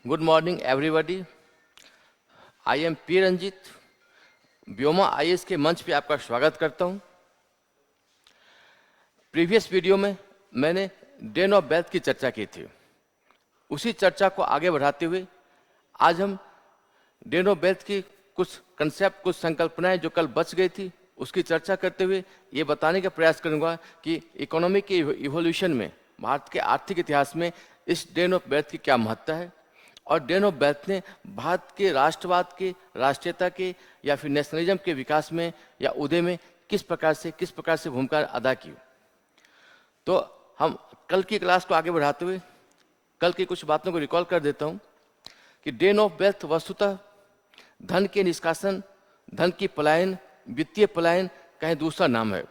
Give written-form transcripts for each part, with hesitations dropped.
Good morning, everybody. I am P. Ranjit, Vyoma IAS के मंच पे आपका स्वागत करता हूं। प्रीवियस वीडियो में मैंने डेन ऑफ बेल्थ की चर्चा की थी। उसी चर्चा को आगे बढ़ाते हुए आज हम डेन ऑफ बेल्थ की कुछ कंसेप्ट, कुछ संकल्पनाएं जो कल बच गई थी, उसकी चर्चा करते हुए ये बताने का प्रयास करूंगा कि इकोनॉमी के इवोल्यूशन में भारत के आर्थिक इतिहास में इस डेन ऑफ बेल्थ की क्या महत्ता है और डेन ऑफ बेल्थ ने भारत के राष्ट्रवाद के, राष्ट्रीयता के या फिर नेशनलिज्म के विकास में या उदय में किस प्रकार से भूमिका अदा की। तो हम कल की क्लास को आगे बढ़ाते हुए कल की कुछ बातों को रिकॉल कर देता हूं कि डेन ऑफ बेल्थ वस्तुतः धन के निष्कासन, धन की पलायन, वित्तीय पलायन का ही दूसरा नाम है।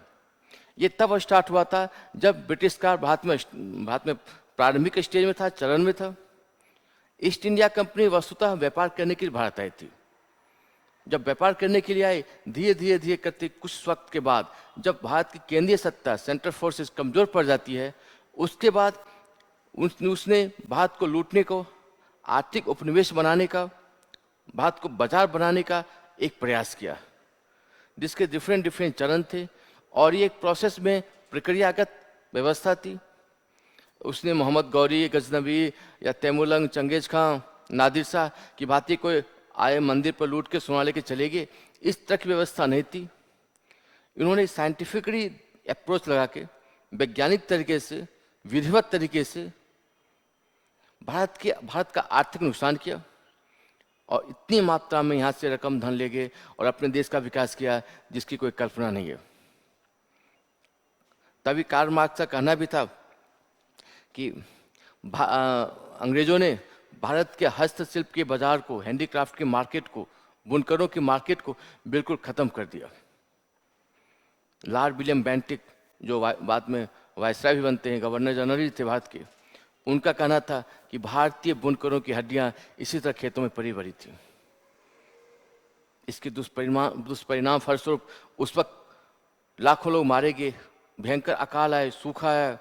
ये तब स्टार्ट हुआ था जब ब्रिटिश का भारत में प्रारंभिक स्टेज में था, चरण में था। ईस्ट इंडिया कंपनी वस्तुतः व्यापार करने के लिए भारत आई थी। जब व्यापार करने के लिए आए, धीरे धीरे करते कुछ वक्त के बाद जब भारत की केंद्रीय सत्ता, सेंट्रल फोर्सेस कमजोर पड़ जाती है, उसके बाद उसने भारत को लूटने को, आर्थिक उपनिवेश बनाने का, भारत को बाजार बनाने का एक प्रयास किया, जिसके डिफरेंट चरण थे और ये एक प्रोसेस में प्रक्रियागत व्यवस्था थी। उसने मोहम्मद गौरी, गजनबी या तैमूरलंग, चंगेज खां, नादिर शाह की भांति कोई आए मंदिर पर लूट के सोना लेके चले गए, इस तरह की व्यवस्था नहीं थी। इन्होंने साइंटिफिकली अप्रोच लगा के वैज्ञानिक तरीके से, विधिवत तरीके से भारत का आर्थिक नुकसान किया और इतनी मात्रा में यहाँ से रकम धन ले गए और अपने देश का विकास किया जिसकी कोई कल्पना नहीं है। तभी कार्ल मार्क्स का कहना भी था कि अंग्रेजों ने भारत के हस्तशिल्प के बाजार को, हैंडीक्राफ्ट के मार्केट को, बुनकरों की मार्केट को बिल्कुल खत्म कर दिया। लॉर्ड विलियम बेंटिक, जो बाद में वायसराय भी बनते हैं, गवर्नर जनरल थे भारत के, उनका कहना था कि भारतीय बुनकरों की हड्डियां इसी तरह खेतों में पड़ी बड़ी थी। इसके दुष्परिणाम फलस्वरूप उस वक्त लाखों लोग मारे गए, भयंकर अकाल आए, सूखा आया,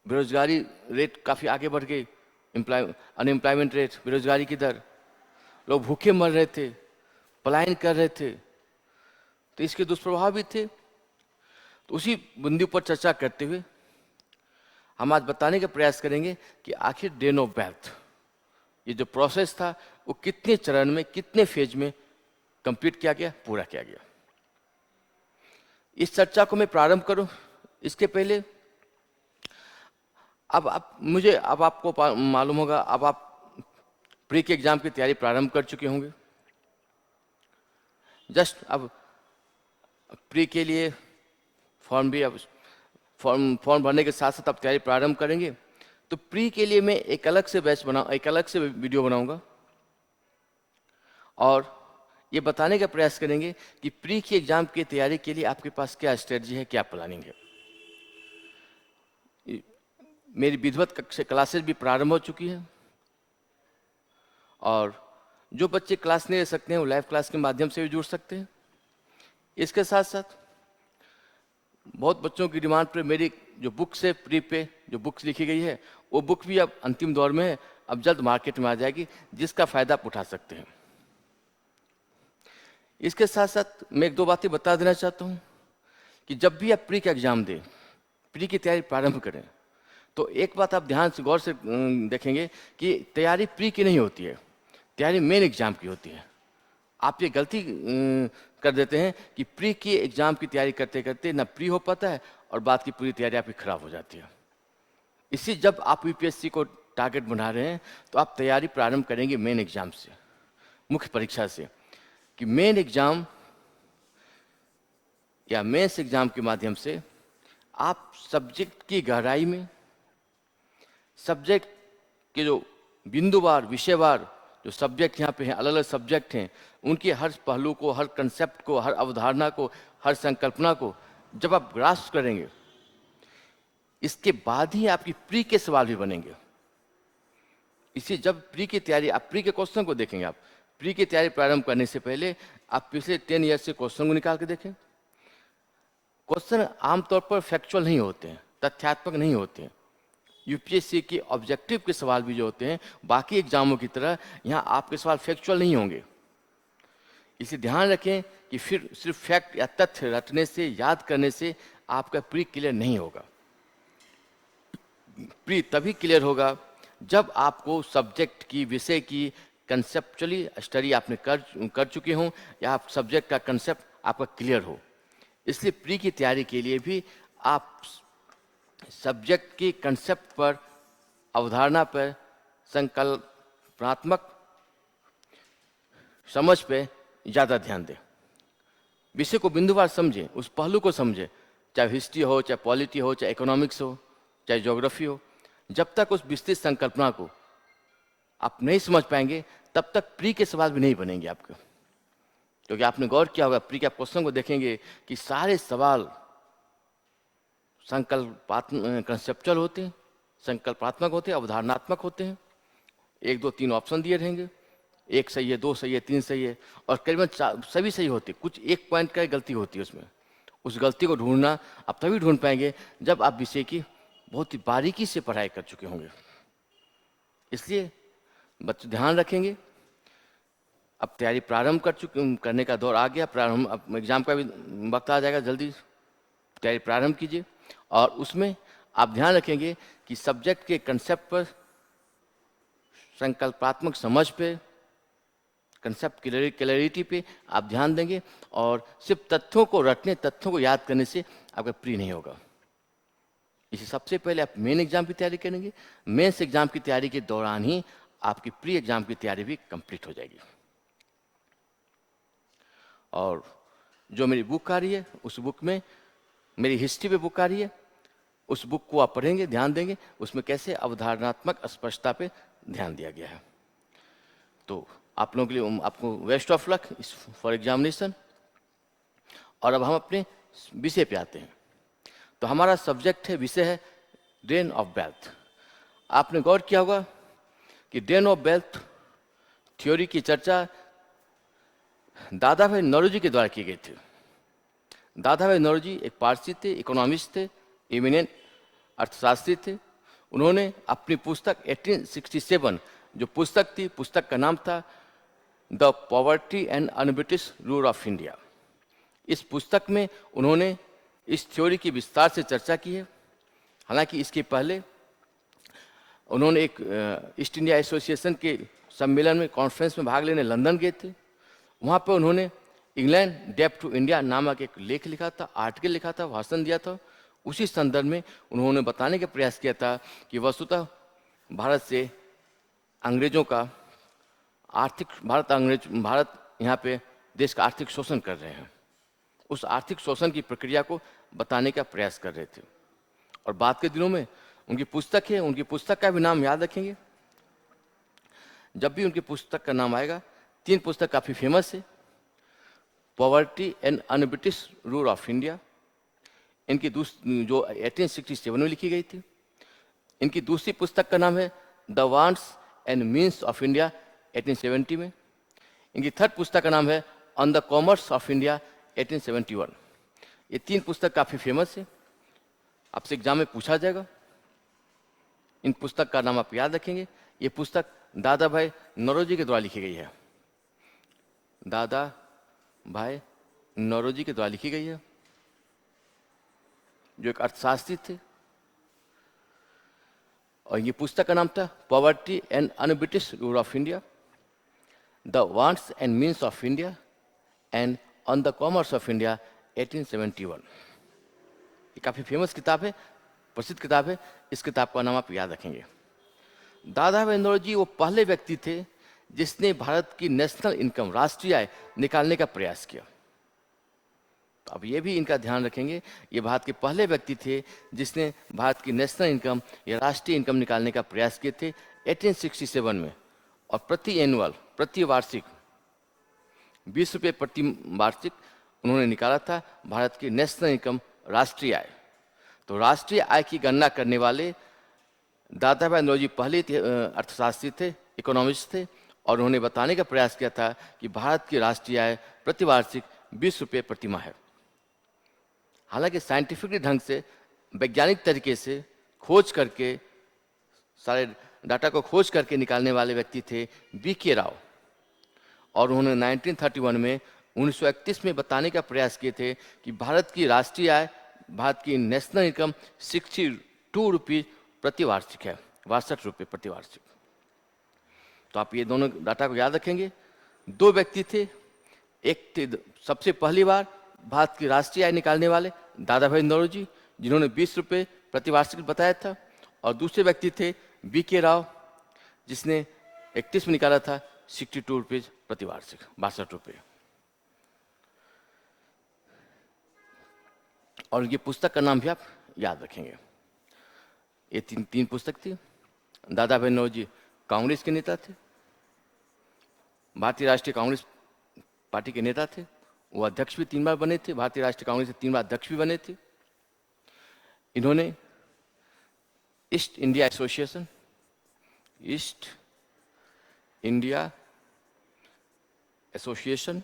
बेरोजगारी रेट काफ़ी आगे बढ़ गई, अनएम्प्लॉयमेंट रेट, बेरोजगारी की दर, लोग भूखे मर रहे थे, पलायन कर रहे थे, तो इसके दुष्प्रभाव भी थे। तो उसी बिंदु पर चर्चा करते हुए हम आज बताने का प्रयास करेंगे कि आखिर डेन ऑफ बेल्थ, ये जो प्रोसेस था वो कितने चरण में, कितने फेज में कंप्लीट किया गया, पूरा किया गया। इस चर्चा को मैं प्रारंभ करूं इसके पहले अब आपको मालूम होगा, अब आप प्री के एग्जाम की तैयारी प्रारंभ कर चुके होंगे। जस्ट अब प्री के लिए फॉर्म भी अब फॉर्म भरने के साथ साथ आप तैयारी प्रारंभ करेंगे। तो प्री के लिए मैं एक अलग से वीडियो बनाऊंगा और ये बताने का प्रयास करेंगे कि प्री की एग्जाम की तैयारी के लिए आपके पास क्या स्ट्रेटजी है, क्या प्लानिंग है। मेरी विधिवत क्लासेस भी प्रारंभ हो चुकी है और जो बच्चे क्लास नहीं ले सकते हैं वो लाइव क्लास के माध्यम से भी जुड़ सकते हैं। इसके साथ साथ बहुत बच्चों की डिमांड पर मेरी जो बुक्स है, प्री पे जो बुक्स लिखी गई है, वो बुक भी अब अंतिम दौर में है, अब जल्द मार्केट में आ जाएगी, जिसका फायदा आप उठा सकते हैं। इसके साथ साथ मैं एक दो बातें बता देना चाहता हूँ कि जब भी आप प्री का एग्जाम दें, प्री की तैयारी प्रारंभ करें, तो एक बात आप ध्यान से गौर से देखेंगे कि तैयारी प्री की नहीं होती है, तैयारी मेन एग्जाम की होती है। आप ये गलती कर देते हैं कि प्री की एग्जाम की तैयारी करते करते ना प्री हो पाता है और बाद की पूरी तैयारी आपकी खराब हो जाती है। इसी जब आप यूपीएससी को टारगेट बना रहे हैं तो आप तैयारी प्रारंभ करेंगे मेन एग्जाम से, मुख्य परीक्षा से, कि मेन एग्जाम या मेंस एग्जाम के माध्यम से आप सब्जेक्ट की गहराई में, सब्जेक्ट के जो बिंदुवार, विषयवार जो सब्जेक्ट यहाँ पे हैं, अलग अलग सब्जेक्ट हैं, उनके हर पहलू को, हर कंसेप्ट को, हर अवधारणा को, हर संकल्पना को जब आप ग्रास्प करेंगे, इसके बाद ही आपकी प्री के सवाल भी बनेंगे। इसी जब प्री की तैयारी, आप प्री के क्वेश्चन को देखेंगे, आप प्री की तैयारी प्रारंभ करने से पहले आप पिछले 10 ईयर से क्वेश्चन को निकाल के देखें। क्वेश्चन आमतौर पर फैक्चुअल नहीं होते हैं, तथ्यात्मक नहीं होते हैं, यूपीएससी के ऑब्जेक्टिव के सवाल भी जो होते हैं बाकी एग्जामों की तरह यहाँ आपके सवाल फैक्चुअल नहीं होंगे। इसे ध्यान रखें कि फिर सिर्फ फैक्ट या तथ्य रटने से, याद करने से आपका प्री क्लियर नहीं होगा। प्री तभी क्लियर होगा जब आपको सब्जेक्ट की, विषय की कंसेप्चुअली स्टडी आपने कर चुके हों या आप सब्जेक्ट का कंसेप्ट आपका क्लियर हो। इसलिए प्री की तैयारी के लिए भी आप सब्जेक्ट की कंसेप्ट पर, अवधारणा पर, संकल्पनात्मक समझ पे ज़्यादा ध्यान दें। विषय को बिंदुवार समझें, उस पहलू को समझें, चाहे हिस्ट्री हो, चाहे पॉलिटी हो, चाहे इकोनॉमिक्स हो, चाहे ज्योग्राफी हो। जब तक उस विस्तृत संकल्पना को आप नहीं समझ पाएंगे तब तक प्री के सवाल भी नहीं बनेंगे आपके। क्योंकि आपने गौर किया होगा, प्री के क्वेश्चन को देखेंगे कि सारे सवाल कंसेप्चुअल होते हैं, संकल्पात्मक होते हैं, अवधारणात्मक होते हैं। 1 2 3 ऑप्शन दिए रहेंगे, 1 सही है, 2 सही है, 3 सही है, और करीबन सभी सही होते। कुछ 1 पॉइंट का गलती होती है उसमें। उस गलती को ढूंढना आप तभी ढूंढ पाएंगे जब आप विषय की बहुत ही बारीकी से पढ़ाई कर चुके होंगे। इसलिए बच्चे ध्यान रखेंगे। अब तैयारी प्रारंभ करने का दौर आ गया। प्रारंभ, अब एग्जाम का भी वक्त आ जाएगा, जल्दी तैयारी प्रारंभ कीजिए। और उसमें आप ध्यान रखेंगे कि सब्जेक्ट के कंसेप्ट पर, संकल्पात्मक समझ पे, कंसेप्ट क्लैरिटी पे आप ध्यान देंगे। और सिर्फ तथ्यों को रटने, तथ्यों को याद करने से आपका प्री नहीं होगा। इसे सबसे पहले आप मेन एग्जाम की तैयारी करेंगे। मेंस एग्जाम की तैयारी के दौरान ही आपकी प्री एग्जाम की तैयारी भी कंप्लीट हो जाएगी। और जो मेरी बुक आ रही है, उस बुक में मेरी हिस्ट्री पे बुक आ रही है, उस बुक को आप पढ़ेंगे, ध्यान देंगे, उसमें कैसे अवधारणात्मक स्पष्टता पे ध्यान दिया गया है। तो आप लोगों के लिए आपको best of luck for examination. और अब हम अपने विषय पे आते हैं। तो हमारा सब्जेक्ट है, विषय है ड्रेन ऑफ वेल्थ। आपने गौर किया होगा कि ड्रेन ऑफ वेल्थ थ्योरी की चर्चा दादा भाई नौरोजी के द्वारा की गई थी। दादा भाई नौरोजी एक पारसी थे, इकोनॉमिस्ट थे, इमिनेंट अर्थशास्त्री थे। उन्होंने अपनी पुस्तक 1867 जो पुस्तक थी, पुस्तक का नाम था the poverty and un-British rule of India. इस पुस्तक में उन्होंने इस थ्योरी की विस्तार से चर्चा की है। हालांकि इसके पहले उन्होंने एक ईस्ट इंडिया एसोसिएशन के सम्मेलन में, कॉन्फ्रेंस में भाग लेने लंदन गए थे। वहाँ पर उन्होंने इंग्लैंड डेप्ट टू इंडिया नामक एक लेख लिखा था, आर्टिकल लिखा था, भाषण दिया था। उसी संदर्भ में उन्होंने बताने का प्रयास किया था कि वस्तुतः भारत से अंग्रेजों का भारत यहाँ पे देश का आर्थिक शोषण कर रहे हैं। उस आर्थिक शोषण की प्रक्रिया को बताने का प्रयास कर रहे थे। और बाद के दिनों में उनकी पुस्तक है, उनकी पुस्तक का भी नाम याद रखेंगे। जब भी उनकी पुस्तक का नाम आएगा, 3 पुस्तक काफ़ी फेमस है, poverty and un-British rule of India, इनकी जो 1867 में लिखी गई थी। इनकी दूसरी पुस्तक का नाम है the wants and means of India, 1870 में। इनकी थर्ड पुस्तक का नाम है on the commerce of India, 1871। ये 3 पुस्तक काफ़ी फेमस है, आपसे एग्जाम में पूछा जाएगा। इन पुस्तक का नाम आप याद रखेंगे। ये पुस्तक दादा भाई नौरोजी के द्वारा लिखी गई है। दादा भाई नौरोजी के द्वारा लिखी गई है, जो एक अर्थशास्त्री थे। और ये पुस्तक का नाम था poverty and un-British rule of India, the wants and means of India and on the commerce of India, 1871। ये काफ़ी फेमस किताब है, प्रसिद्ध किताब है। इस किताब का नाम आप याद रखेंगे। दादा भाई नौरोजी वो पहले व्यक्ति थे जिसने भारत की नेशनल इनकम, राष्ट्रीय आय निकालने का प्रयास किया। तो अब ये भी इनका ध्यान रखेंगे, ये भारत के पहले व्यक्ति थे जिसने भारत की नेशनल इनकम या राष्ट्रीय इनकम निकालने का प्रयास किए थे 1867 में। और प्रति वार्षिक 20 रुपये प्रति वार्षिक उन्होंने निकाला था भारत की नेशनल इनकम, राष्ट्रीय आय। तो राष्ट्रीय आय की गणना करने वाले दादा भाई नौरोजी पहले अर्थशास्त्री थे, इकोनॉमिस्ट थे। और उन्होंने बताने का प्रयास किया था कि भारत की राष्ट्रीय आय प्रतिवार्षिक 20 रुपये प्रति माह है। हालांकि साइंटिफिक ढंग से, वैज्ञानिक तरीके से खोज करके सारे डाटा को खोज करके निकालने वाले व्यक्ति थे BK राव। और उन्होंने 1931 में 1931 में बताने का प्रयास किए थे कि भारत की राष्ट्रीय आय, भारत की नेशनल इनकम 62 रुपीज प्रति वार्षिक है, 62 रुपये प्रति वार्षिक। तो आप ये दोनों डाटा को याद रखेंगे। दो व्यक्ति थे, एक थे सबसे पहली बार भारत की राष्ट्रीय आय निकालने वाले दादा भाई नौरोजी, जिन्होंने 20 रुपये प्रति वार्षिक बताया था, और दूसरे व्यक्ति थे BK राव, जिसने 31 में निकाला था 62 रुपीज प्रति वार्षिक, 62 रुपये। और ये पुस्तक का नाम भी आप याद रखेंगे। ये तीन पुस्तक थी। दादा भाई नौरोजी कांग्रेस के नेता थे, भारतीय राष्ट्रीय कांग्रेस पार्टी के नेता थे। वो अध्यक्ष भी 3 बार बने थे, भारतीय राष्ट्रीय कांग्रेस के 3 बार अध्यक्ष भी बने थे। इन्होंने east India association, east India association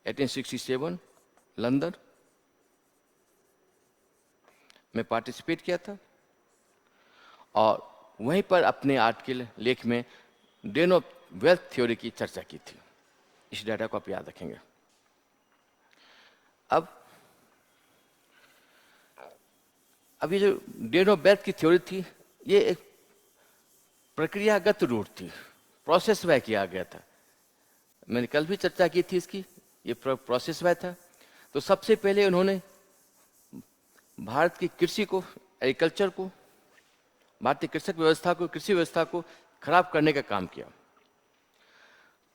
1867 London में पार्टिसिपेट किया था, और वहीं पर अपने आर्टिकल लेख में डेन ऑफ वेल्थ थ्योरी की चर्चा की थी। इस डाटा को आप याद रखेंगे। अब ये जो डेन ऑफ वेल्थ की थ्योरी थी, ये एक प्रक्रियागत रूट थी, प्रोसेस वे किया गया था। मैंने कल भी चर्चा की थी इसकी, ये प्रोसेस वे था। तो सबसे पहले उन्होंने भारत की कृषि को, एग्रीकल्चर को, भारतीय कृषक व्यवस्था को, कृषि व्यवस्था को खराब करने का काम किया।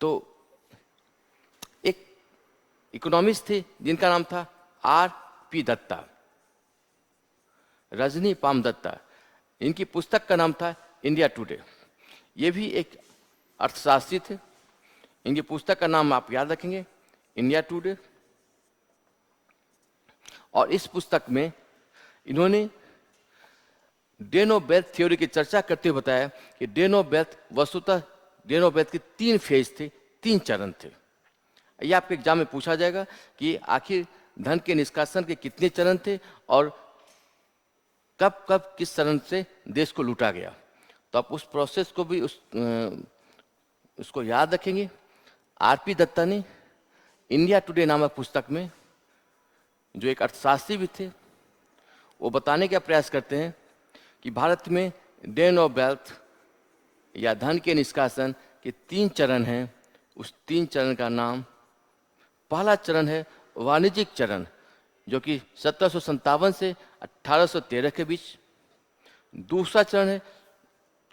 तो एक इकोनॉमिस्ट थे जिनका नाम था R.P. दत्ता, रजनी पाम दत्ता। इनकी पुस्तक का नाम था इंडिया टुडे। ये भी एक अर्थशास्त्री थे। इनकी पुस्तक का नाम आप याद रखेंगे, इंडिया टुडे। और इस पुस्तक में इन्होंने डेन ऑफ वेल्थ थ्योरी की चर्चा करते हुए बताया कि डेन ऑफ वेल्थ वस्तुतः डेन ऑफ वेल्थ के 3 फेज थे, 3 चरण थे। ये आपके एग्जाम में पूछा जाएगा कि आखिर धन के निष्कासन के कितने चरण थे और कब कब किस चरण से देश को लूटा गया। तो आप उस प्रोसेस को भी उसको याद रखेंगे। R.P. दत्ता ने इंडिया टुडे नामक पुस्तक में, जो एक अर्थशास्त्री भी थे, वो बताने का प्रयास करते हैं कि भारत में डेन ऑफ वेल्थ या धन के निष्कासन के 3 चरण हैं। उस 3 चरण का नाम, पहला चरण है वाणिज्यिक चरण, जो कि 1757 से 1813 के बीच। दूसरा चरण है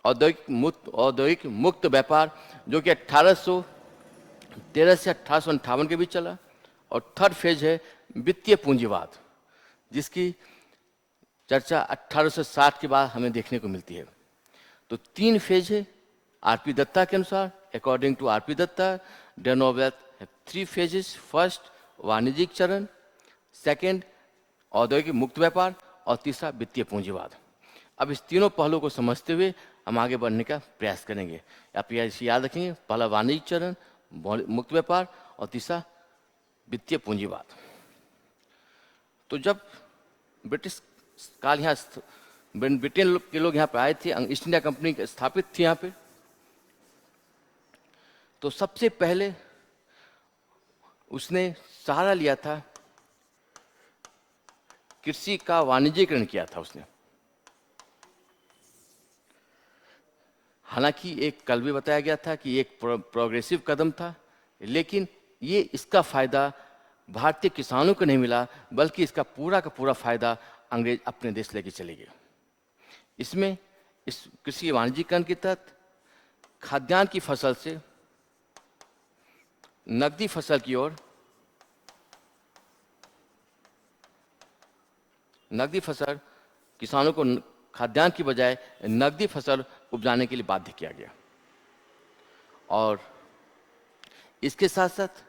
औद्योगिक मुक्त व्यापार, जो कि 1813 से 1858 के बीच चला। और थर्ड फेज है वित्तीय पूंजीवाद, जिसकी चर्चा 1860 के बाद हमें देखने को मिलती है। तो 3 फेज है R.P. दत्ता के अनुसार। According to R.P. Datta, den of wealth है 3 फेजेस। फर्स्ट वाणिज्यिक चरण, सेकेंड औद्योगिक मुक्त व्यापार, और तीसरा वित्तीय पूंजीवाद। अब इस तीनों पहलुओं को समझते हुए हम आगे बढ़ने का प्रयास करेंगे। आप इसे याद रखेंगे, पहला वाणिज्यिक चरण, मुक्त व्यापार, और तीसरा वित्तीय पूंजीवाद। तो जब ब्रिटिश काल यहाँ, ब्रिटेन के लोग यहाँ पे आए थे, ईस्ट इंडिया कंपनी स्थापित थी यहाँ पे, तो सबसे पहले उसने सहारा लिया था, कृषि का वाणिज्यीकरण किया था उसने। हालांकि एक कल भी बताया गया था कि एक प्रोग्रेसिव कदम था, लेकिन ये इसका फायदा भारतीय किसानों को नहीं मिला, बल्कि इसका पूरा का पूरा फायदा अंग्रेज अपने देश लेके चले गए। इसमें इस कृषि वाणिज्यीकरण के तहत खाद्यान्न की फसल से नकदी फसल की ओर, नकदी फसल किसानों को खाद्यान्न की बजाय नकदी फसल उपजाने के लिए बाध्य किया गया। और इसके साथ साथ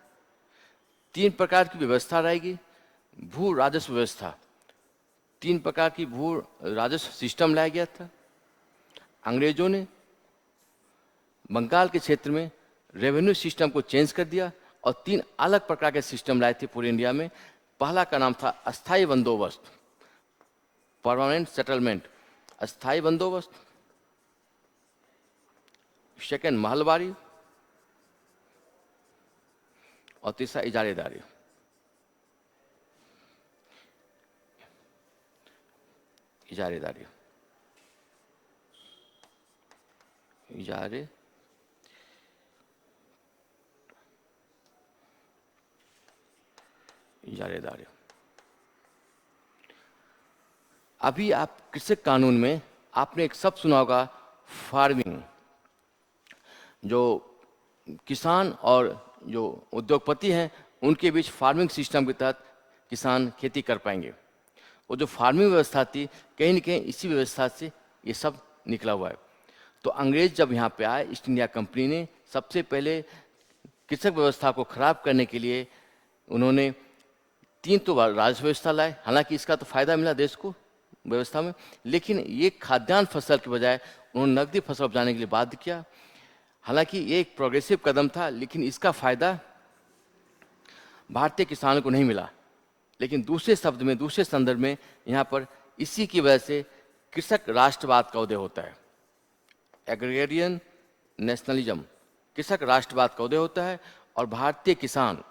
3 प्रकार की व्यवस्था रहेगी। भू राजस्व व्यवस्था, 3 प्रकार की भू राजस्व सिस्टम लाया गया था। अंग्रेजों ने बंगाल के क्षेत्र में रेवेन्यू सिस्टम को चेंज कर दिया और 3 अलग प्रकार के सिस्टम लाए थे पूरे इंडिया में। पहला का नाम था अस्थायी बंदोबस्त, परमानेंट सेटलमेंट, अस्थायी बंदोबस्त, सेकंड महलबारी, और तीसरा इजारेदारी। इजारेदारी, इजारेदारी। अभी आप कृषक कानून में आपने एक शब्द सुना होगा, फार्मिंग। जो किसान और जो उद्योगपति हैं उनके बीच फार्मिंग सिस्टम के तहत किसान खेती कर पाएंगे। वो जो फार्मिंग व्यवस्था थी, कहीं न कहीं इसी व्यवस्था से ये सब निकला हुआ है। तो अंग्रेज जब यहाँ पे आए, ईस्ट इंडिया कंपनी ने सबसे पहले कृषक व्यवस्था को खराब करने के लिए उन्होंने 3 तो राजस्व व्यवस्था लाए। हालांकि इसका तो फायदा मिला देश को व्यवस्था में, लेकिन ये खाद्यान्न फसल के बजाय उन्होंने नकदी फसल उपजाने के लिए बाध्य किया। हालांकि ये एक प्रोग्रेसिव कदम था, लेकिन इसका फायदा भारतीय किसानों को नहीं मिला। लेकिन दूसरे शब्द में, दूसरे संदर्भ में यहाँ पर इसी की वजह से कृषक राष्ट्रवाद का उदय होता है। एग्रेरियन नेशनलिज्म, कृषक राष्ट्रवाद का उदय होता है। और भारतीय किसान,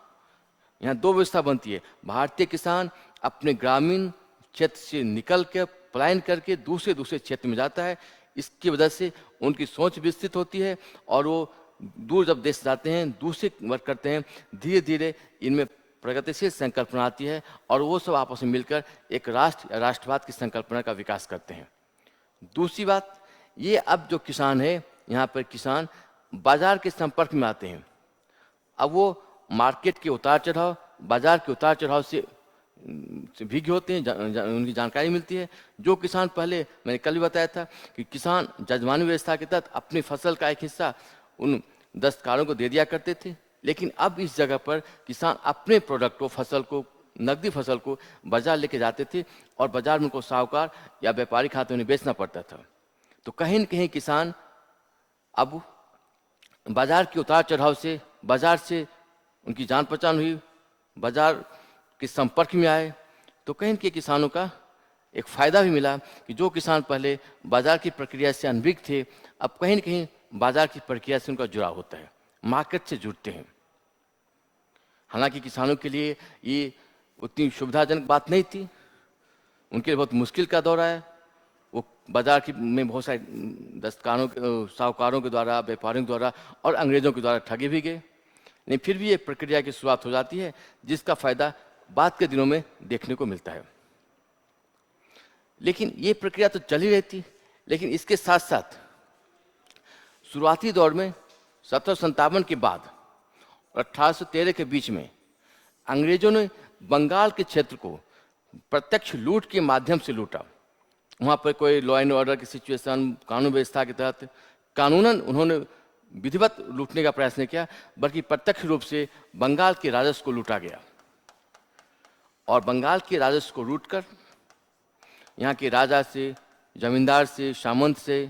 यहाँ 2 व्यवस्था बनती है। भारतीय किसान अपने ग्रामीण क्षेत्र से निकल के पलायन करके दूसरे क्षेत्र में जाता है। इसकी वजह से उनकी सोच विस्तृत होती है और वो दूर जब देश जाते हैं, दूसरे वर्क करते हैं, धीरे धीरे इनमें प्रगतिशील संकल्पना आती है और वो सब आपस में मिलकर एक राष्ट्रवाद की संकल्पना का विकास करते हैं। दूसरी बात ये, अब जो किसान है, यहाँ पर किसान बाजार के संपर्क में आते हैं। अब वो मार्केट के उतार चढ़ाव, बाजार के उतार चढ़ाव से भीगे होते हैं, उनकी जानकारी मिलती है। जो किसान पहले, मैंने कल भी बताया था कि किसान जजमानी व्यवस्था के तहत अपनी फसल का एक हिस्सा उन दस्तकारों को दे दिया करते थे, लेकिन अब इस जगह पर किसान अपने प्रोडक्ट को, फसल को, नकदी फसल को बाजार लेके जाते थे और बाजार में उनको साहूकार या व्यापारी खाते में बेचना पड़ता था। तो कहीं न कहीं किसान अब बाजार के उतार चढ़ाव से, बाजार से उनकी जान पहचान हुई, बाजार के संपर्क में आए, तो कहीं न कहीं किसानों का एक फायदा भी मिला कि जो किसान पहले बाजार की प्रक्रिया से अनभिज्ञ थे, अब कहीं न कहीं बाजार की प्रक्रिया से उनका जुड़ाव होता है, मार्केट से जुड़ते हैं। हालांकि किसानों के लिए ये उतनी सुविधाजनक बात नहीं थी, उनके लिए बहुत मुश्किल का दौर आया। वो बाजार की में बहुत सारे दस्तकारों, साहूकारों के द्वारा, व्यापारियों के द्वारा और अंग्रेजों के द्वारा ठगे भी गए, लेकिन फिर भी एक प्रक्रिया की शुरुआत हो जाती है जिसका फायदा बाद के दिनों में देखने को मिलता है। लेकिन ये प्रक्रिया तो चल ही रहती, लेकिन इसके साथ साथ शुरुआती दौर में 1757 के बाद और 1813 के बीच में अंग्रेजों ने बंगाल के क्षेत्र को प्रत्यक्ष लूट के माध्यम से लूटा। वहाँ पर कोई लॉ एंड ऑर्डर की सिचुएशन, कानून व्यवस्था के तहत कानूनन उन्होंने विधिवत लूटने का प्रयास नहीं किया, बल्कि प्रत्यक्ष रूप से बंगाल के राजस्व को लूटा गया। और बंगाल के राजस्व को लूटकर यहाँ के राजा से, जमींदार से, सामंत से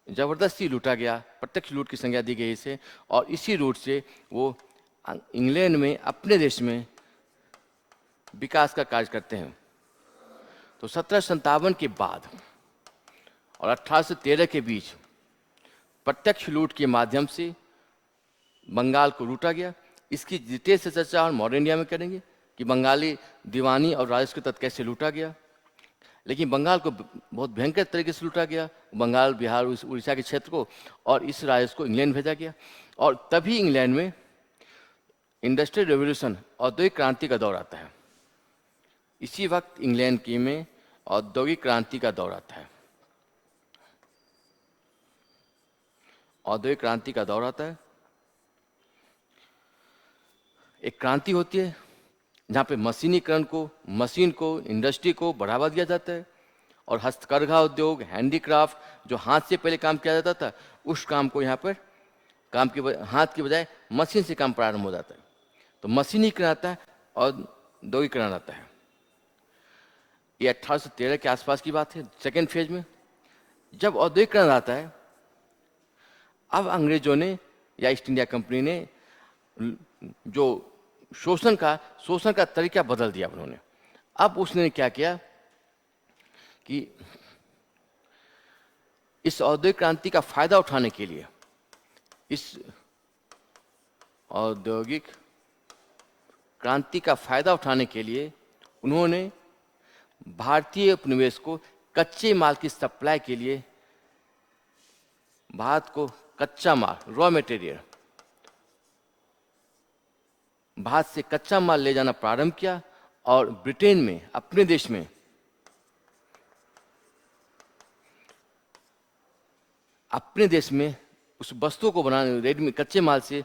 जबरदस्ती लूटा गया, प्रत्यक्ष लूट की संज्ञा दी गई इसे। और इसी रूट से वो इंग्लैंड में, अपने देश में विकास का कार्य करते हैं। तो 1757 के बाद और 1813 के बीच प्रत्यक्ष लूट के माध्यम से बंगाल को लूटा गया। इसकी डिटेल से चर्चा हम मॉडर्न इंडिया में करेंगे कि बंगाली दीवानी और राजस्व के तहत कैसे लूटा गया। लेकिन बंगाल को बहुत भयंकर तरीके से लूटा गया, बंगाल, बिहार, उड़ीसा के क्षेत्र को, और इस राजस्व को इंग्लैंड भेजा गया। और तभी इंग्लैंड में इंडस्ट्रियल रेवोल्यूशन, औद्योगिक क्रांति का दौर आता है। इसी वक्त इंग्लैंड की में औद्योगिक क्रांति का दौर आता है। औद्योगिक क्रांति का दौर आता है, एक क्रांति होती है जहाँ पे मशीनीकरण को, मशीन को, इंडस्ट्री को बढ़ावा दिया जाता है और हस्तकरघा उद्योग, हैंडीक्राफ्ट, जो हाथ से पहले काम किया जाता था, उस काम को यहाँ पर हाथ की बजाय मशीन से काम प्रारंभ हो जाता है। तो मशीनीकरण आता है और औद्योगिकरण आता है। ये 1813 के आसपास की बात है, सेकेंड फेज में। जब औद्योगिकरण आता है, अब अंग्रेजों ने या ईस्ट इंडिया कंपनी ने जो शोषण का तरीका बदल दिया उन्होंने। अब उसने क्या किया कि इस औद्योगिक क्रांति का फायदा उठाने के लिए, इस औद्योगिक क्रांति का फायदा उठाने के लिए उन्होंने भारतीय उपनिवेश को कच्चे माल की सप्लाई के लिए भारत को कच्चा माल, रॉ मटेरियल, भारत से कच्चा माल ले जाना प्रारंभ किया और ब्रिटेन में, अपने देश में उस वस्तु को बनाने, रेडीमेड कच्चे माल से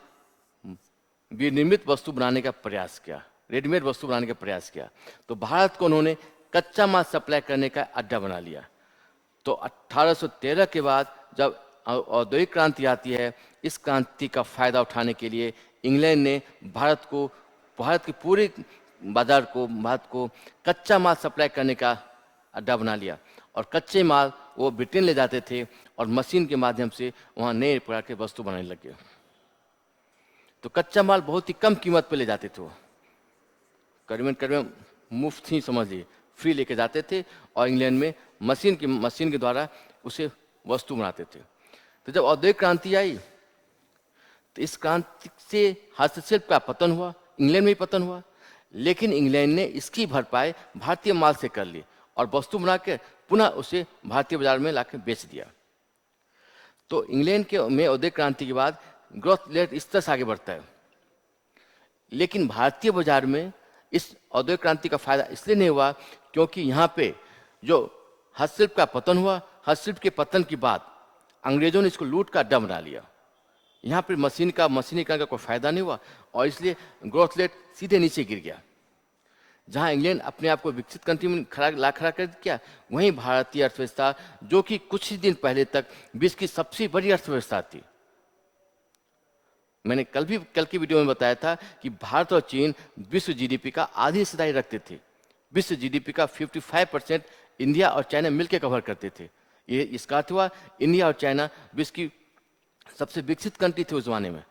विनिर्मित वस्तु बनाने का प्रयास किया, रेडीमेड वस्तु बनाने का प्रयास किया। तो भारत को उन्होंने कच्चा माल सप्लाई करने का अड्डा बना लिया। तो 1813 के बाद जब औद्योगिक क्रांति आती है, इस क्रांति का फायदा उठाने के लिए इंग्लैंड ने भारत के पूरे बाजार को, भारत को कच्चा माल सप्लाई करने का अड्डा बना लिया और कच्चे माल वो ब्रिटेन ले जाते थे और मशीन के माध्यम से वहाँ नए प्रकार के वस्तु बनाने लगे। तो कच्चा माल बहुत ही कम कीमत पर ले जाते थे, वो करीबन मुफ्त ही समझ लीजिए, फ्री लेके जाते थे और इंग्लैंड में मशीन के द्वारा उसे वस्तु बनाते थे। तो जब औद्योगिक क्रांति आई तो इस क्रांति से हस्तशिल्प का पतन हुआ, इंग्लैंड में ही पतन हुआ, लेकिन इंग्लैंड ने इसकी भरपाई भारतीय माल से कर ली और वस्तु बना के पुनः उसे भारतीय बाजार में लाकर बेच दिया। तो इंग्लैंड में औद्योगिक क्रांति के बाद ग्रोथ रेट इस तरह से आगे बढ़ता है, लेकिन भारतीय बाजार में इस औद्योगिक क्रांति का फायदा इसलिए नहीं हुआ क्योंकि यहाँ पे जो हस्तशिल्प का पतन हुआ, हस्तशिल्प के पतन के बाद अंग्रेजों ने इसको लूट का अड्डा बना लिया। यहाँ पर मशीनीकरण का कोई फायदा नहीं हुआ और इसलिए ग्रोथ रेट सीधे नीचे गिर गया। जहाँ इंग्लैंड अपने आप को विकसित कंट्री में खड़ा कर दिया, वहीं भारतीय अर्थव्यवस्था, जो कि कुछ ही दिन पहले तक विश्व की सबसे बड़ी अर्थव्यवस्था थी, मैंने कल की वीडियो में बताया था कि भारत और चीन विश्व जीडीपी का आधी हिस्सेदारी रखते थे। विश्व जीडीपी का 55% इंडिया और चाइना मिलकर कवर करते थे। ये इसका अर्थ हुआ इंडिया और चाइना विश्व की सबसे विकसित कंट्री थी उस जमाने में,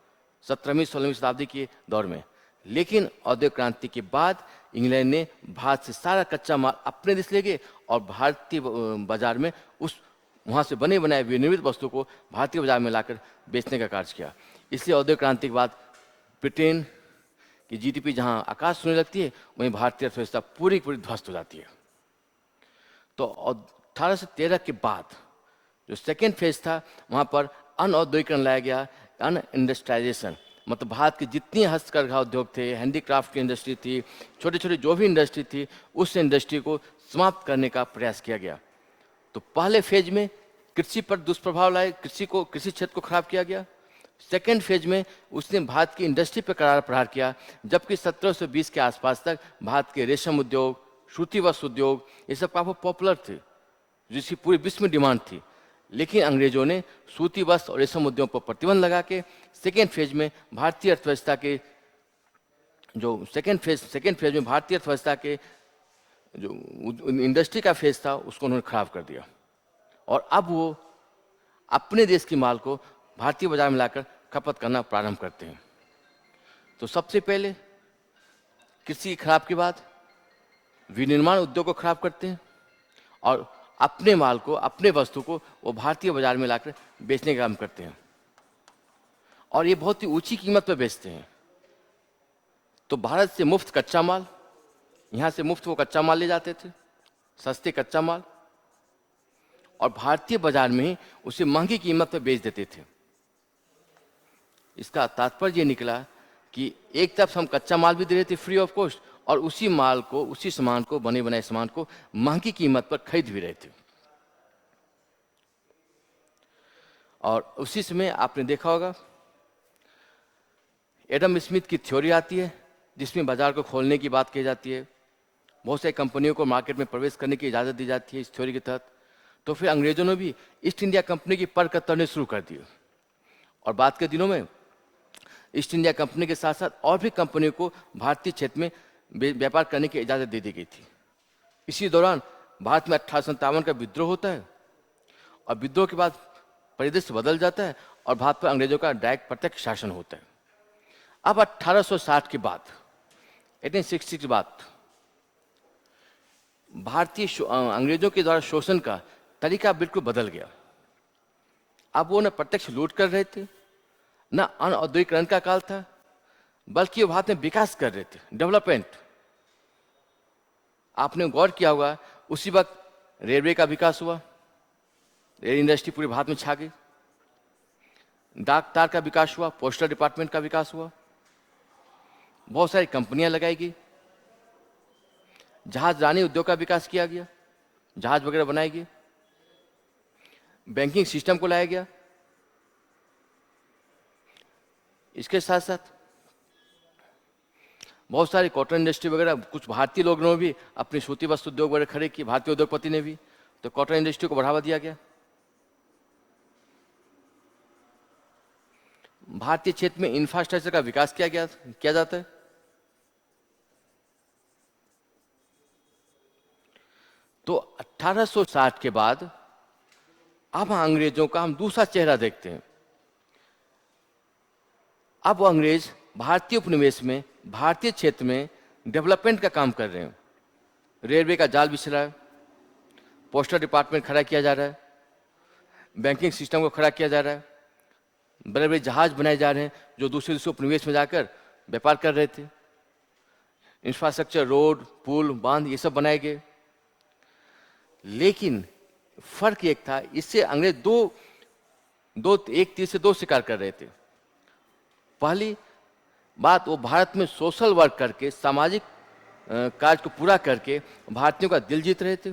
17वीं-16वीं शताब्दी के दौर में। लेकिन औद्योगिक क्रांति के बाद इंग्लैंड ने भारत से सारा कच्चा माल अपने देश ले गए और भारतीय बाजार में वहाँ से बने बनाए विनिर्मित वस्तु को भारतीय बाजार में लाकर बेचने का कार्य किया। इसलिए औद्योगिक क्रांति के बाद ब्रिटेन की जीडीपी जहाँ आकाश छूने लगती है, वहीं भारतीय अर्थव्यवस्था पूरी ध्वस्त हो जाती है। तो 1813 के बाद जो सेकेंड फेज था, वहाँ पर अनऔद्योगिकरण लाया गया, अनइंडस्ट्रियलाइजेशन, मतलब भारत के जितनी हस्तकरघा उद्योग थे, हैंडीक्राफ्ट की इंडस्ट्री थी, छोटे छोटे जो भी इंडस्ट्री थी, उस इंडस्ट्री को समाप्त करने का प्रयास किया गया। तो पहले फेज में कृषि पर दुष्प्रभाव लाए, कृषि क्षेत्र को खराब किया गया। सेकेंड फेज में उसने भारत की इंडस्ट्री पर करार प्रहार किया, जबकि 1720 के आसपास तक भारत के रेशम उद्योग, सूती वस्त्र उद्योग, ये सब काफी पॉपुलर थे, जिसकी पूरे विश्व में डिमांड थी। लेकिन अंग्रेजों ने सूती वस्त्र और रेशम उद्योग पर प्रतिबंध लगा के सेकेंड फेज में भारतीय अर्थव्यवस्था के जो इंडस्ट्री का फेज था, उसको उन्होंने खराब कर दिया और अब वो अपने देश की माल को भारतीय बाजार में लाकर खपत करना प्रारंभ करते हैं। तो सबसे पहले कृषि खराब के बाद विनिर्माण उद्योग को खराब करते हैं और अपने माल को, अपने वस्तु को वो भारतीय बाजार में लाकर बेचने का काम करते हैं और ये बहुत ही ऊंची कीमत पर बेचते हैं। तो भारत से मुफ्त कच्चा माल, यहाँ से मुफ्त वो कच्चा माल ले जाते थे, सस्ते कच्चा माल, और भारतीय बाजार में ही उसे महंगी कीमत पर बेच देते थे। इसका तात्पर्य ये निकला कि एक तरफ हम कच्चा माल भी दे रहे थे फ्री ऑफ कॉस्ट और उसी सामान को बने बनाए सामान को महंगी कीमत पर खरीद भी रहे थे। और उसी समय आपने देखा होगा एडम स्मिथ की थ्योरी आती है, जिसमें बाजार को खोलने की बात की जाती है, बहुत सारी कंपनियों को मार्केट में प्रवेश करने की इजाज़त दी जाती है इस थ्योरी के तहत। तो फिर अंग्रेजों ने भी ईस्ट इंडिया कंपनी की पर कतरने शुरू कर दिए और बाद के दिनों में ईस्ट इंडिया कंपनी के साथ साथ और भी कंपनियों को भारतीय क्षेत्र में व्यापार करने की इजाज़त दे दी गई थी। इसी दौरान भारत में 1857 का विद्रोह होता है और विद्रोह के बाद परिदृश्य बदल जाता है और भारत पर अंग्रेजों का डायरेक्ट प्रत्यक्ष शासन होता है। अब 1860 के बाद, 1860 के बाद अंग्रेजों के द्वारा शोषण का तरीका बिल्कुल बदल गया। अब वो न प्रत्यक्ष लूट कर रहे थे, न अनऔद्योगिकरण का काल था, बल्कि वो भारत में विकास कर रहे थे, डेवलपमेंट। आपने गौर किया होगा, उसी वक्त रेलवे का विकास हुआ, रेल इंडस्ट्री पूरे भारत में छा गई, डाक तार का विकास हुआ, पोस्टल डिपार्टमेंट का विकास हुआ, बहुत सारी कंपनियां लगाई गई, जहाज रानी उद्योग का विकास किया गया, जहाज वगैरह बनाए गए, बैंकिंग सिस्टम को लाया गया। इसके साथ साथ बहुत सारी कॉटन इंडस्ट्री वगैरह, कुछ भारतीय लोगों ने भी अपनी सूती वस्त्र उद्योग वगैरह खड़े किए, भारतीय उद्योगपति ने भी, तो कॉटन इंडस्ट्री को बढ़ावा दिया गया। भारतीय क्षेत्र में इंफ्रास्ट्रक्चर का विकास किया जाता है। तो 1860 के बाद अब अंग्रेजों का हम दूसरा चेहरा देखते हैं। अब वो अंग्रेज भारतीय उपनिवेश में, भारतीय क्षेत्र में डेवलपमेंट का काम कर रहे हैं। रेलवे का जाल बिछ रहा है, पोस्टल डिपार्टमेंट खड़ा किया जा रहा है, बैंकिंग सिस्टम को खड़ा किया जा रहा है, बड़े बड़े जहाज बनाए जा रहे हैं जो दूसरे उपनिवेश में जाकर व्यापार कर रहे थे, इंफ्रास्ट्रक्चर, रोड, पुल, बांध, ये सब बनाए गए। लेकिन फर्क एक था, इससे अंग्रेज एक तीर से दो शिकार कर रहे थे। पहली बात, वो भारत में सोशल वर्क करके, सामाजिक कार्य को पूरा करके भारतीयों का दिल जीत रहे थे।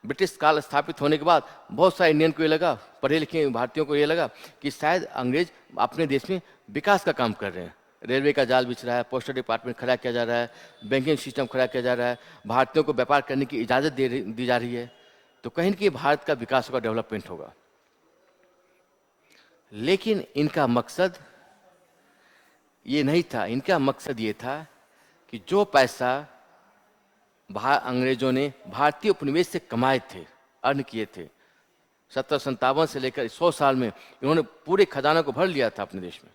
ब्रिटिश काल स्थापित होने के बाद बहुत सारे इंडियन को ये लगा, पढ़े लिखे भारतीयों को ये लगा कि शायद अंग्रेज अपने देश में विकास का काम कर रहे हैं। रेलवे का जाल बिछ रहा है, पोस्टल डिपार्टमेंट खड़ा किया जा रहा है, बैंकिंग सिस्टम खड़ा किया जा रहा है, भारतीयों को व्यापार करने की इजाज़त दी जा रही है, तो कहीं न कहीं भारत का विकास होगा, डेवलपमेंट होगा। लेकिन इनका मकसद ये नहीं था। इनका मकसद ये था कि जो पैसा अंग्रेजों ने भारतीय उपनिवेश से कमाए थे, अर्न किए थे, 1757 से लेकर 100 साल में इन्होंने पूरे खजाना को भर लिया था अपने देश में,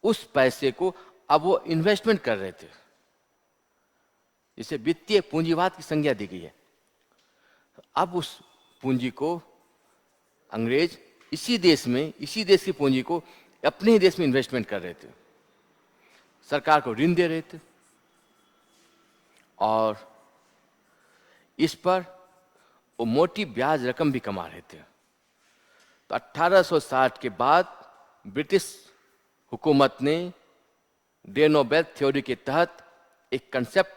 उस पैसे को अब वो इन्वेस्टमेंट कर रहे थे, जिसे वित्तीय पूंजीवाद की संज्ञा दी गई है। अब उस पूंजी को अंग्रेज इसी देश की पूंजी को अपने ही देश में इन्वेस्टमेंट कर रहे थे, सरकार को ऋण दे रहे थे, और इस पर वो मोटी ब्याज रकम भी कमा रहे थे। तो 1860 के बाद ब्रिटिश हुकूमत ने डे नोबेल थ्योरी के तहत, एक कंसेप्ट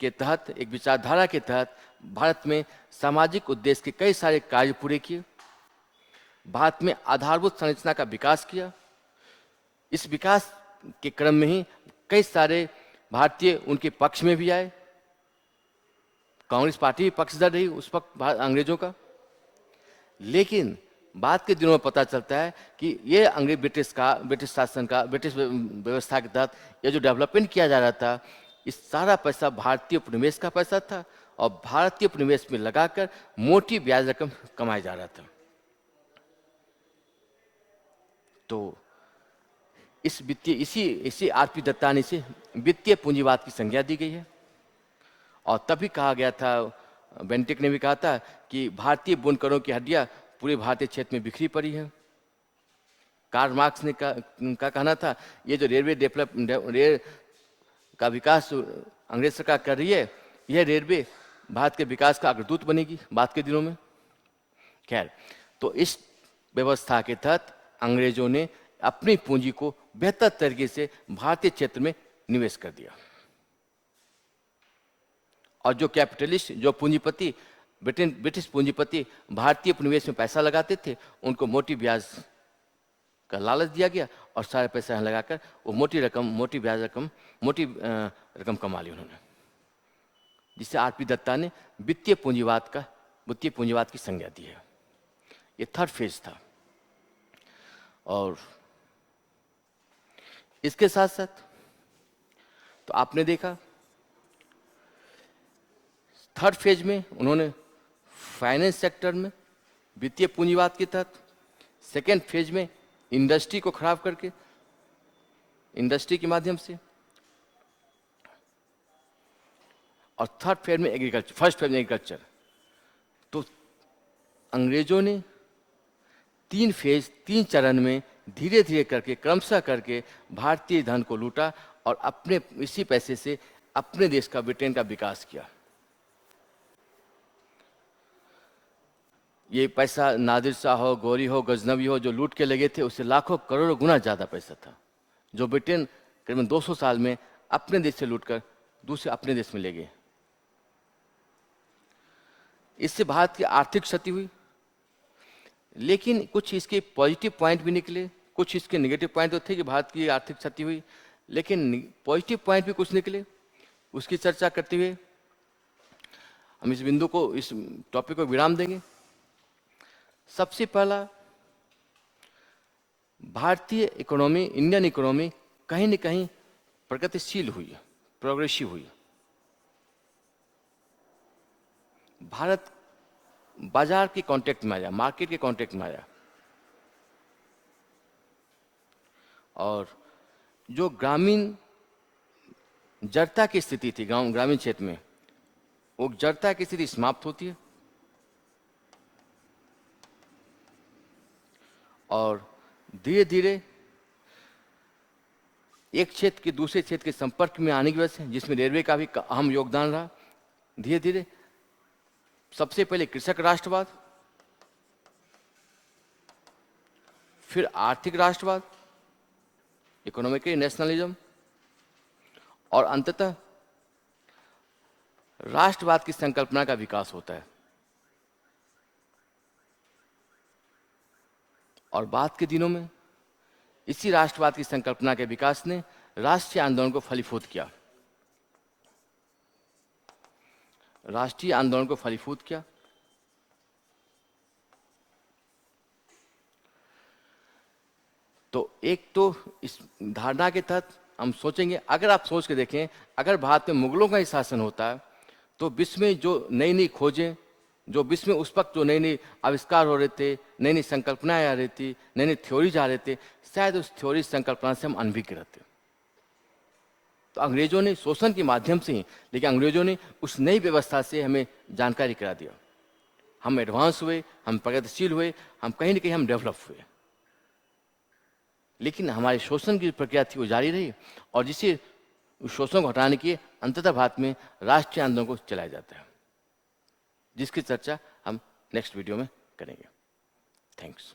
के तहत, एक विचारधारा के तहत भारत में सामाजिक उद्देश्य के कई सारे कार्य पूरे किए। भारत में आधारभूत संरचना का विकास किया। इस विकास के क्रम में ही कई सारे भारतीय उनके पक्ष में भी आए। कांग्रेस पार्टी भी पक्षधर रही उस वक्त अंग्रेजों का। लेकिन बाद के दिनों में पता चलता है कि ये अंग्रेज ब्रिटिश शासन का, ब्रिटिश व्यवस्था के तहत ये जो डेवलपमेंट किया जा रहा था, इस सारा पैसा भारतीय उपनिवेश का पैसा था, और भारतीय उपनिवेश में लगाकर मोटी ब्याज रकम कमाया जा रहा था। तो इसी आर.पी. दत्तानी से वित्तीय पूंजीवाद की संज्ञा दी गई है। और तभी कहा गया था, बेंटिक ने भी कहा था कि भारतीय बुनकरों की हड्डियां पूरे भारतीय क्षेत्र में बिखरी पड़ी है। कार्ल मार्क्स ने का कहना था, ये जो रेल का विकास अंग्रेज सरकार कर रही है, यह रेलवे भारत के विकास का अग्रदूत बनेगी बाद के दिनों में। खैर, तो इस व्यवस्था के तहत अंग्रेजों ने अपनी पूंजी को बेहतर तरीके से भारतीय क्षेत्र में निवेश कर दिया, और जो कैपिटलिस्ट, जो पूंजीपति, ब्रिटिश पूंजीपति भारतीय उपनिवेश में पैसा लगाते थे, उनको मोटी ब्याज का लालच दिया गया, और सारे पैसा यहाँ लगाकर वो मोटी रकम कमा ली उन्होंने, जिसे आर.पी. दत्ता ने वित्तीय पूंजीवाद की संज्ञा दी है। ये थर्ड फेज था। और इसके साथ साथ तो आपने देखा, थर्ड फेज में उन्होंने फाइनेंस सेक्टर में वित्तीय पूंजीवाद के तहत, सेकेंड फेज में इंडस्ट्री को खराब करके, इंडस्ट्री के माध्यम से, और थर्ड फेज में एग्रीकल्चर, फर्स्ट फेज में एग्रीकल्चर। तो अंग्रेजों ने 3 फेज 3 चरण में धीरे धीरे करके क्रमशः करके भारतीय धन को लूटा और अपने इसी पैसे से अपने देश का, ब्रिटेन का विकास किया। ये पैसा नादिर शाह हो, गौरी हो, गजनवी हो, जो लूट के लगे थे, उससे लाखों करोड़ों गुना ज़्यादा पैसा था जो ब्रिटेन करीबन 200 साल में अपने देश से लूटकर दूसरे अपने देश में ले गए। इससे भारत की आर्थिक क्षति हुई, लेकिन कुछ इसके पॉजिटिव पॉइंट भी निकले, कुछ इसके नेगेटिव पॉइंट तो थे कि भारत की आर्थिक क्षति हुई, लेकिन पॉजिटिव पॉइंट भी कुछ निकले। उसकी चर्चा करते हुए हम इस बिंदु को, इस टॉपिक को विराम देंगे। सबसे पहला, भारतीय इकोनॉमी, इंडियन इकोनॉमी कहीं न कहीं प्रगतिशील हुई, प्रोग्रेसिव हुई। भारत बाजार के कांटेक्ट में आया, मार्केट के कांटेक्ट में आया, और जो ग्रामीण जड़ता की स्थिति थी ग्रामीण क्षेत्र में, वो जड़ता की स्थिति समाप्त होती है और धीरे धीरे एक क्षेत्र के दूसरे क्षेत्र के संपर्क में आने की वजह से, जिसमें रेलवे का भी अहम योगदान रहा, धीरे धीरे सबसे पहले कृषक राष्ट्रवाद, फिर आर्थिक राष्ट्रवाद, इकोनॉमिकली नेशनलिज्म, और अंततः राष्ट्रवाद की संकल्पना का विकास होता है। और बाद के दिनों में इसी राष्ट्रवाद की संकल्पना के विकास ने राष्ट्रीय आंदोलन को फलीभूत किया, राष्ट्रीय आंदोलन को फलीभूत किया। तो एक तो इस धारणा के तहत हम सोचेंगे, अगर आप सोच के देखें, अगर भारत में मुगलों का ही शासन होता तो विश्व में जो नई नई खोजें, जो विश्व में उस वक्त जो नई नई आविष्कार हो रहे थे, नई नई संकल्पनाएं आ रही थी, नई नई थ्योरीज आ रहे थे, शायद उस थ्योरी संकल्पना से हम अनभिज्ञ रहते। तो अंग्रेजों ने शोषण के माध्यम से ही, लेकिन अंग्रेजों ने उस नई व्यवस्था से हमें जानकारी करा दिया। हम एडवांस हुए, हम प्रगतिशील हुए, हम कहीं न कहीं हम डेवलप हुए, लेकिन हमारे शोषण की प्रक्रिया थी वो जारी रही, और जिसे उस शोषण को हटाने के अंततः भारत में राष्ट्रीय आंदोलन को चलाया जाता है, जिसकी चर्चा हम नेक्स्ट वीडियो में करेंगे। थैंक्स।